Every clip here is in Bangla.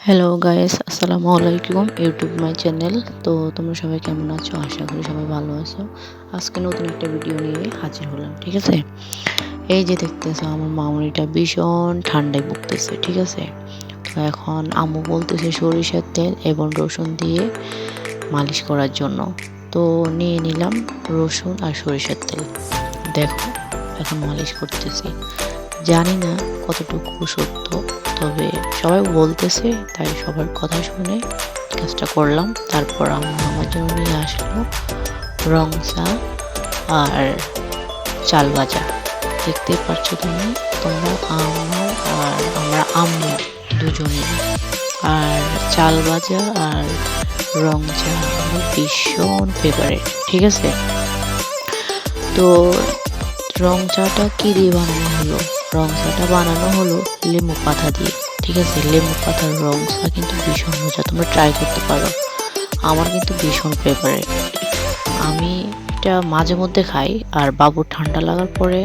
হ্যালো গাইস, আসসালামু আলাইকুম। YouTube my channel. তো তোমরা সবাই কেমন আছো? আশা করি সবাই ভালো আছো। আজকে নতুন একটা ভিডিও নিয়ে হাজির হলাম, ঠিক আছে? এই যে দেখতেছো আমার মামুনিটা ভীষণ ঠান্ডায় ভুগতেছে, ঠিক আছে? তো এখন আম্মু বলতেছে সরিষার তেল এবং রসুন দিয়ে মালিশ করার জন্য। তো নিয়ে নিলাম রসুন আর সরিষার তেল। দেখো এখন মালিশ করতেছি। জানি না কতটুকু সত্য, তবে সবাই বলতেছে তাই সবার কথা শুনে কাজটা করলাম। তারপর আম্মু আমার জন্য নিয়ে আসলো রং চা আর চাল ভাজা। দেখতেই পাচ্ছ তোমরা আমার আর আমরা আম্মু দুজনেই। আর চাল ভাজা আর রং চা আমার ভীষণ ফেভারিট, ঠিক আছে? তো রং চাটা কি দিয়ে বানানো হলো? রং চাটা বানানো হলো লেবু পাতা দিয়ে, ঠিক আছে? লেবু পাতার রং চা কিন্তু ভীষণ মজা, তোমরা ট্রাই করতে পারো। আমার কিন্তু ভীষণ ফেভারিট। আমি এটা মাঝে মধ্যে খাই, আর বাবু ঠান্ডা লাগার পরে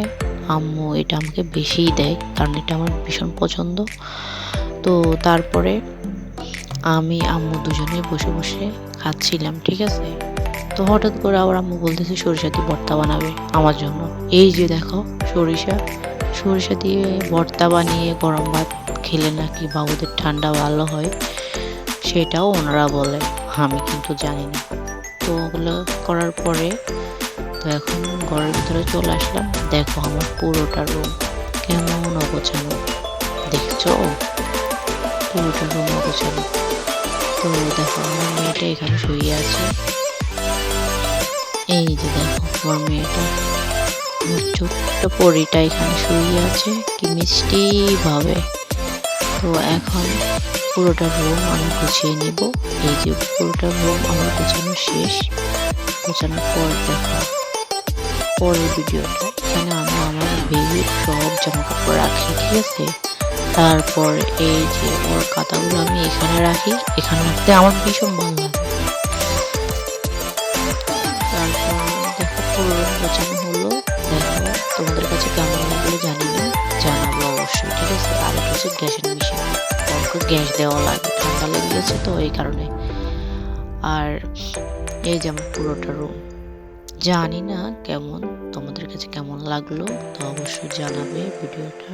আম্মু এটা আমাকে বেশিই দেয়, কারণ এটা আমার ভীষণ পছন্দ। তো তারপরে আমি আম্মু দুজনে বসে বসে খাচ্ছিলাম, ঠিক আছে? তো হঠাৎ করে আবার আম্মু বলতেছে সরিষা দিয়ে ভর্তা বানাবে আমার জন্য। এই যে দেখো সরিষা দিয়ে ভর্তা বানিয়ে গরম ভাত খেলে নাকি বাবুদের ঠান্ডা ভালো হয়, সেটাও ওনারা বলে। আমি কিন্তু জানি না। তো ওগুলো করার পরে তো এখন ঘরের ভিতরে চলে আসলাম। দেখো আমার পুরোটা রুম কেমন অগোছানো, দেখছো? পুরোটা রুম অগোছানো। তো দেখো আমার মেয়েটা এখানে শুয়ে আছে। এই যে দেখো আমার মেয়েটা, আমার ছোট্ট পরীটা এখানে শুয়ে আছে কি মিষ্টি ভাবে। তো এখন পুরোটা রুম আমি গুছিয়ে নিব। এই যে পুরোটা রুম আমার গোছানো শেষ। গোছানোর পর দেখো পরের ভিডিওটা। এখানে আমি আমার বেবির সব জামা কাপড় রাখি, ঠিক আছে? তারপর এই যে ওর খাতাগুলো আমি এখানে রাখি। এখানে রাখতে আমার ভীষণ ভালো লাগে। তারপর দেখো পুরো রুম গোছানো হলো। দেখো তোমাদের কাছে কেমন লাগলো জানি না, জানাবো অবশ্যই, ঠিক আছে? আর এটা হচ্ছে গ্যাসের মেশিন, আমাকে গ্যাস দেওয়া লাগে, ঠান্ডা লেগে গেছে তো এই কারণে। আর এই যে আমার পুরোটা রুম, জানি না কেমন, তোমাদের কাছে কেমন লাগলো তো অবশ্যই জানাবে ভিডিওটা।